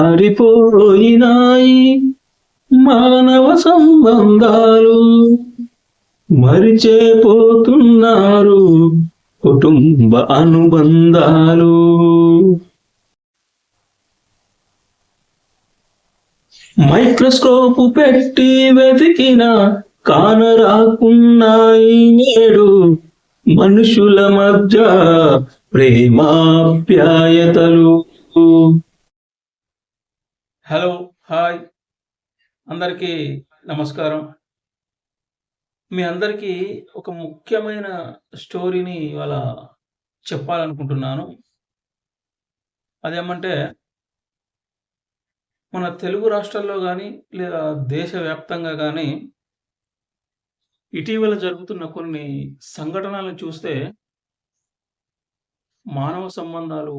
మారిపోయినాయి మానవ సంబంధాలు, మరిచేపోతున్నారు కుటుంబ అనుబంధాలు. మైక్రోస్కోప్ పెట్టి వెతికిన కానరాకున్నాయి నేడు మనుషుల మధ్య ప్రేమాప్యాయతలు. హలో, హాయ్, అందరికీ నమస్కారం. మీ అందరికీ ఒక ముఖ్యమైన స్టోరీని ఇవాళ చెప్పాలనుకుంటున్నాను. అదేమంటే మన తెలుగు రాష్ట్రాల్లో కానీ లేదా దేశవ్యాప్తంగా కానీ ఇటీవల జరుగుతున్న కొన్ని సంఘటనలను చూస్తే మానవ సంబంధాలు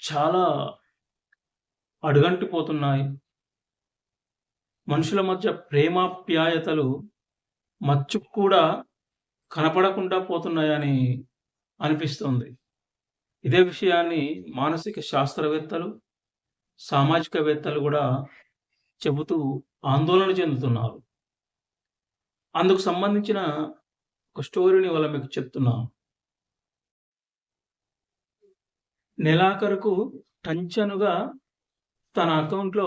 చాలా అడుగంటిపోతున్నాయి. మనుషుల మధ్య ప్రేమాప్యాయతలు మచ్చుకు కూడా కనపడకుండా పోతున్నాయని అనిపిస్తుంది. ఇదే విషయాన్ని మానసిక శాస్త్రవేత్తలు, సామాజికవేత్తలు కూడా చెబుతూ ఆందోళన చెందుతున్నారు. అందుకు సంబంధించిన ఒక స్టోరీని ఇవాళ మీకు చెప్తున్నాను. నెలాఖరుకు టంచనుగా తన అకౌంట్లో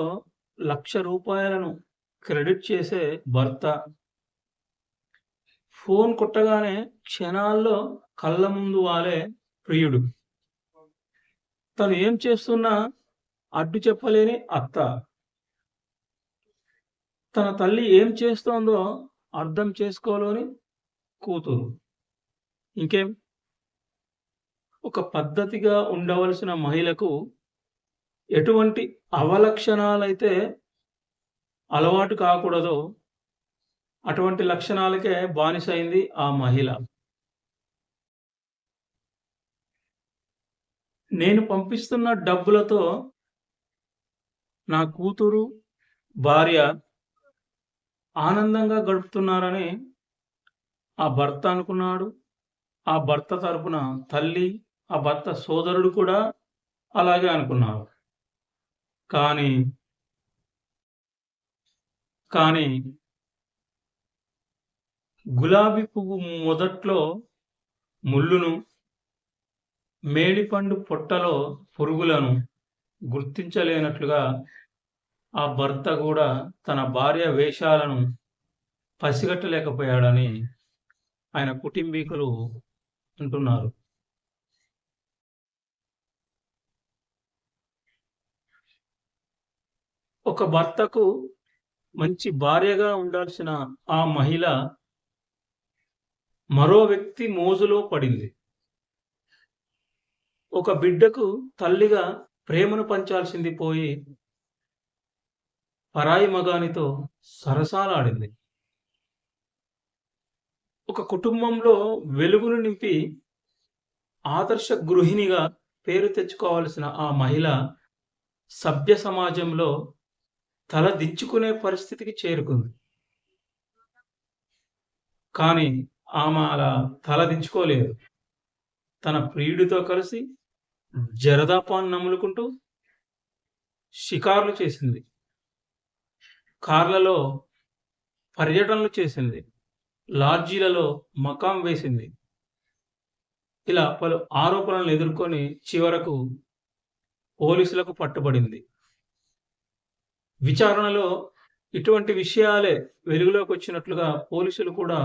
₹1,00,000 క్రెడిట్ చేసే భర్త, ఫోన్ కొట్టగానే క్షణాల్లో కళ్ళ ముందు వాలే ప్రియుడు, తను ఏం చేస్తున్నా అడ్డు చెప్పలేని అత్త, తన తల్లి ఏం చేస్తోందో అర్థం చేసుకోలేని కూతురు. ఇంకేం, ఒక పద్ధతిగా ఉండవలసిన మహిళకు ఎటువంటి అవలక్షణాలైతే అలవాటు కాకూడదో అటువంటి లక్షణాలకే బానిసైంది ఆ మహిళ. నేను పంపిస్తున్న డబ్బులతో నా కూతురు, భార్య ఆనందంగా గడుపుతున్నారని ఆ భర్త అనుకున్నాడు. ఆ భర్త తరపున తల్లి, ఆ భర్త సోదరుడు కూడా అలాగే అనుకున్నారు. కానీ గులాబీ పువ్వు మొదట్లో ముళ్ళును, మేడిపండు పొట్టలో పురుగులను గుర్తించలేనట్లుగా ఆ భర్త కూడా తన భార్య వేషాలను పసిగట్టలేకపోయాడని ఆయన కుటుంబీకులు అంటున్నారు. ఒక భర్తకు మంచి భార్యగా ఉండాల్సిన ఆ మహిళ మరో వ్యక్తి మోజులో పడింది. ఒక బిడ్డకు తల్లిగా ప్రేమను పంచాల్సింది పోయి పరాయి మగానితో సరసాలాడింది. ఒక కుటుంబంలో వెలుగును నింపి ఆదర్శ గృహిణిగా పేరు తెచ్చుకోవాల్సిన ఆ మహిళ సభ్య సమాజంలో తల దించుకునే పరిస్థితికి చేరుకుంది. కానీ ఆమె అలా తల దించుకోలేదు. తన ప్రియుడితో కలిసి జరదాపాన్ నములుకుంటూ షికార్లు చేసింది, కార్లలో పర్యటనలు చేసింది, లాడ్జీలలో మకాం వేసింది. ఇలా పలు ఆరోపణలను ఎదుర్కొని చివరకు పోలీసులకు పట్టుబడింది. విచారణలో ఇటువంటి విషయాలే వెలుగులోకి వచ్చినట్లుగా పోలీసులు కూడా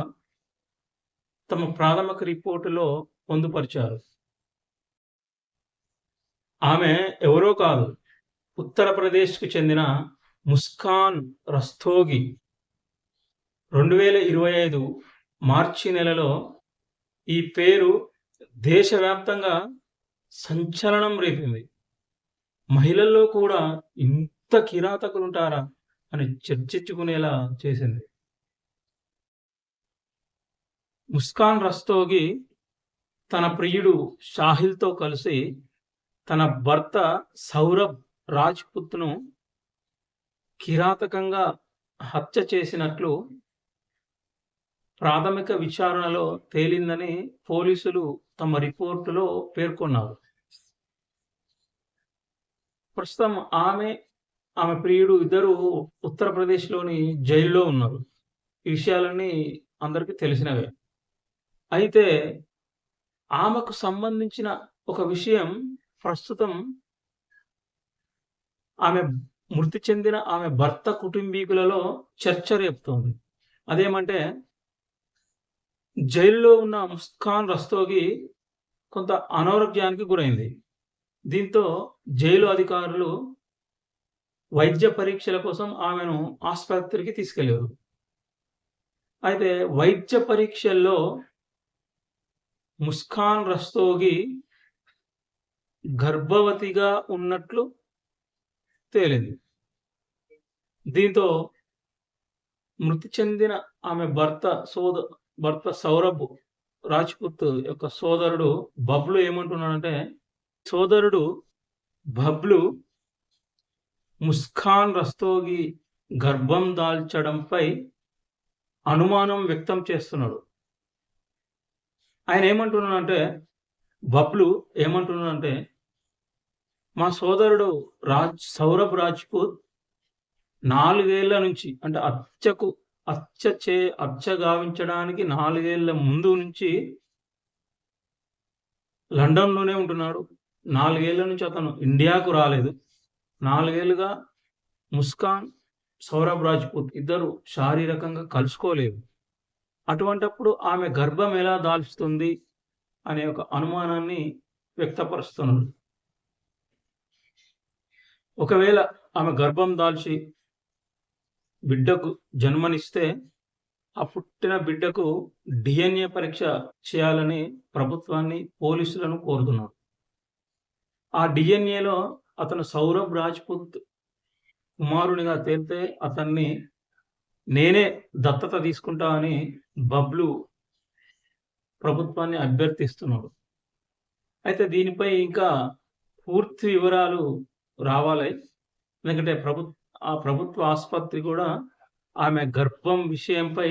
తమ ప్రాథమిక రిపోర్టులో పొందుపరిచారు. ఆమె ఎవరో కాదు, ఉత్తరప్రదేశ్కు చెందిన ముస్కాన్ రస్తోగి. 2025 మార్చి నెలలో ఈ పేరు దేశవ్యాప్తంగా సంచలనం రేపింది. మహిళల్లో కూడా ఇంత కిరాతకులుంటారా అని చర్చించుకునేలా చేసింది. ముస్కాన్ రస్తోగి తన ప్రియుడు షాహిల్తో కలిసి తన భర్త సౌరభ్ రాజ్పుత్ను కిరాతకంగా హత్య చేసినట్లు ప్రాథమిక విచారణలో తేలిందని పోలీసులు తమ రిపోర్టులో పేర్కొన్నారు. ప్రస్తుతం ఆమె ప్రియుడు ఇద్దరు ఉత్తరప్రదేశ్‌లోని జైల్లో ఉన్నారు. ఈ విషయాలన్నీ అందరికీ తెలిసినవే. అయితే ఆమెకు సంబంధించిన ఒక విషయం ప్రస్తుతం ఆమె మృతి చెందిన ఆమె భర్త కుటుంబీకులలో చర్చ రేపుతోంది. అదేమంటే జైలులో ఉన్న ముస్కాన్ రస్తోగి కొంత అనారోగ్యానికి గురైంది. దీంతో జైలు అధికారులు వైద్య పరీక్షల కోసం ఆమెను ఆస్పత్రికి తీసుకెళ్లారు. అయితే వైద్య పరీక్షల్లో ముస్కాన్ రస్తోగి గర్భవతిగా ఉన్నట్లు తేలింది. దీంతో మృతి చెందిన ఆమె భర్త సౌరభ్ రాజ్‌పుత్ యొక్క సోదరుడు బబ్లు ఏమంటున్నాడంటే, సోదరుడు బబ్లు ముస్కాన్ రస్తోగి గర్భం దాల్చడంపై అనుమానం వ్యక్తం చేస్తున్నాడు. ఆయన ఏమంటున్నాడంటే, బబ్లు ఏమంటున్నాడంటే, మా సోదరుడు సౌరభ్ రాజ్‌పుత్ 4 ఏళ్ల నుంచి అంటే హత్య గావించడానికి 4 ఏళ్ల ముందు నుంచి లండన్‌లోనే ఉంటున్నాడు. 4 ఏళ్ల నుంచి అతను ఇండియాకు రాలేదు. 4 ఏళ్లుగా ముస్కాన్, సౌరభ్ రాజ్‌పుత్ ఇద్దరు శారీరకంగా కలుసుకోలేదు. అటువంటప్పుడు ఆమె గర్భం ఎలా దాల్చుతుంది అనే ఒక అనుమానాన్ని వ్యక్తపరుస్తున్నాడు. ఒకవేళ ఆమె గర్భం దాల్చి బిడ్డకు జన్మనిస్తే ఆ పుట్టిన బిడ్డకు DNA పరీక్ష చేయాలని ప్రభుత్వాన్ని, పోలీసులను కోరుతున్నాడు. ఆ DNAలో అతను సౌరభ్ రాజ్‌పుత్ కుమారునిగా తేలితే అతన్ని నేనే దత్తత తీసుకుంటా అని బబ్లు ప్రభుత్వాన్ని అభ్యర్థిస్తున్నాడు. అయితే దీనిపై ఇంకా పూర్తి వివరాలు రావాలి. ఎందుకంటే ప్రభుత్వ ఆసుపత్రి కూడా ఆమె గర్భం విషయంపై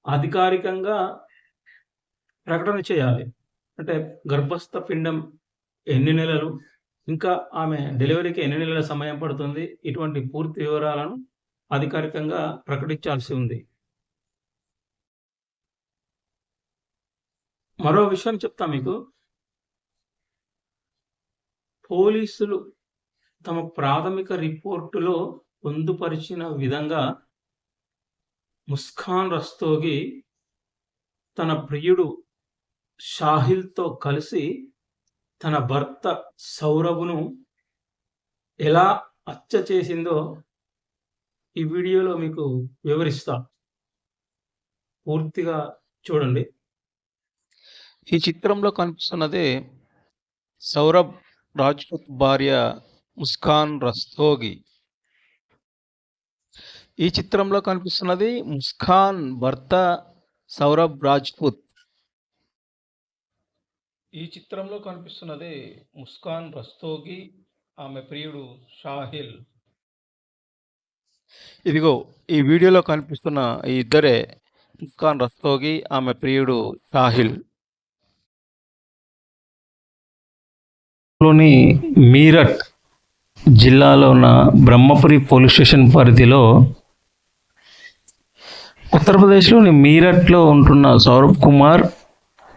అధికారికంగా ప్రకటన చేయాలి. అంటే గర్భస్థ పిండం ఎన్ని నెలలు, ఇంకా ఆమె డెలివరీకి ఎన్ని నెలల సమయం పడుతుంది, ఇటువంటి పూర్తి వివరాలను అధికారికంగా ప్రకటించాల్సి ఉంది. మరో విషయం చెప్తా మీకు. పోలీసులు తమ ప్రాథమిక రిపోర్టులో పొందుపరిచిన విధంగా ముస్కాన్ రస్తోగి తన ప్రియుడు షాహిల్‌తో కలిసి తన భర్త సౌరభ్‌ను ఎలా హత్య చేసిందో ఈ వీడియోలో మీకు వివరిస్తా. పూర్తిగా చూడండి. ఈ చిత్రంలో కనిపిస్తున్నదే సౌరభ్ రాజ్‌పుత్ భార్య ముస్కాన్ రస్తోగి. ఈ చిత్రంలో కనిపిస్తున్నది ముస్కాన్ భర్త సౌరభ్ రాజ్‌పుత్. ఈ చిత్రంలో కనిపిస్తున్నదే ముస్కాన్ రస్తోగి, ఆమె ప్రియుడు షాహిల్. ఇదిగో ఈ వీడియోలో కనిపిస్తున్న ఈ ఇద్దరే ముస్కాన్ రస్తోగి, ఆమె ప్రియుడు షాహిల్. లోని మీరట్ జిల్లాలో ఉన్న బ్రహ్మపురి పోలీస్ స్టేషన్ పరిధిలో ఉత్తరప్రదేశ్లోని మీరట్లో ఉంటున్న సౌరభ్ కుమార్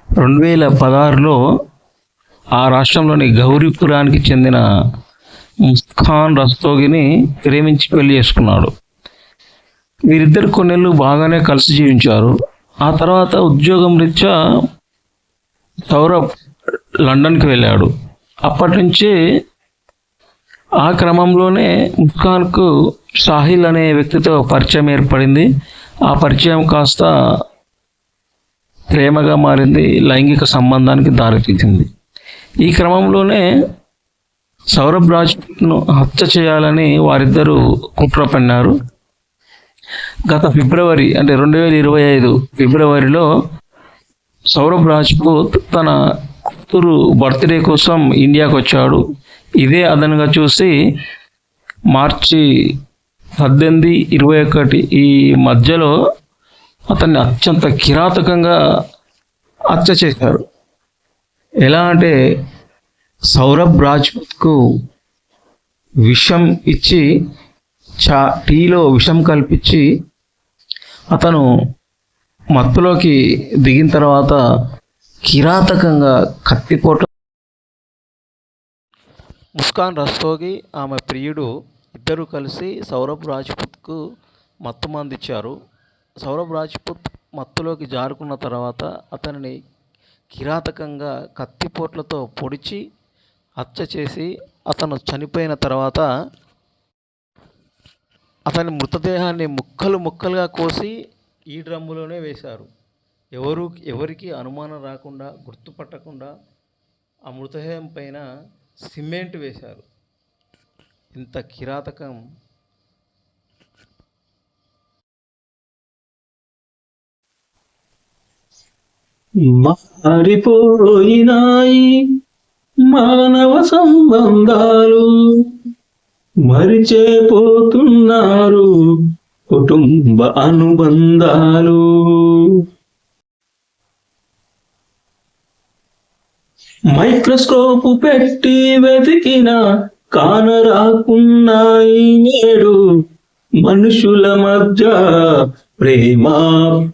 2016లో ఆ రాష్ట్రంలోని గౌరీపురానికి చెందిన ముస్కాన్ రస్తోగిని ప్రేమించి పెళ్లి చేసుకున్నాడు. వీరిద్దరు కొన్నేళ్ళు బాగానే కలిసి జీవించారు. ఆ తర్వాత ఉద్యోగం రీత్యా సౌరభ్ లండన్కి వెళ్ళాడు. అప్పటి నుంచి ఆ క్రమంలోనే ముస్కాన్కు షాహిల్ అనే వ్యక్తితో పరిచయం ఏర్పడింది. ఆ పరిచయం కాస్త ప్రేమగా మారింది, లైంగిక సంబంధానికి దారితీసింది. ఈ క్రమంలోనే సౌరభ్ రాజ్‌పుత్‌ను హత్య చేయాలని వారిద్దరూ కుట్ర పన్నారు. గత ఫిబ్రవరి అంటే 2025 ఫిబ్రవరిలో సౌరభ్ రాజ్‌పుత్ తన కూతురు బర్త్డే కోసం ఇండియాకు వచ్చాడు. ఇదే అదనుగా చూసి మార్చి 18, 21 ఈ మధ్యలో అతన్ని అత్యంత కిరాతకంగా హత్య చేశారు. ఎలా అంటే సౌరభ్ రాజ్‌పుత్‌కు విషం ఇచ్చి టీలో విషం కల్పించి అతను మత్తులోకి దిగిన తర్వాత కిరాతకంగా కత్తిపోట ముస్కాన్ రస్తోగి ఆమె ప్రియుడు ఇద్దరు కలిసి సౌరభ్ రాజ్పుత్కు మత్తు మందిచ్చారు. సౌరభ్ రాజ్పుత్ మత్తులోకి జారుకున్న తర్వాత అతనిని కిరాతకంగా కత్తిపోట్లతో పొడిచి హత్య చేసి అతను చనిపోయిన తర్వాత అతని మృతదేహాన్ని ముక్కలు ముక్కలుగా కోసి ఈ డ్రమ్ములోనే వేశారు. ఎవరికి అనుమానం రాకుండా గుర్తుపట్టకుండా ఆ మృతదేహం పైన సిమెంట్ వేశారు. ఇంత కిరాతకం. మారిపోయినాయి మానవ సంబంధాలు, మరిచేపోతున్నారు కుటుంబ అనుబంధాలు. మైక్రోస్కోప్ పెట్టి వెతికిన కానరాకున్నాయి నేడు మనుషుల మధ్య ప్రేమాప్యాయతలు.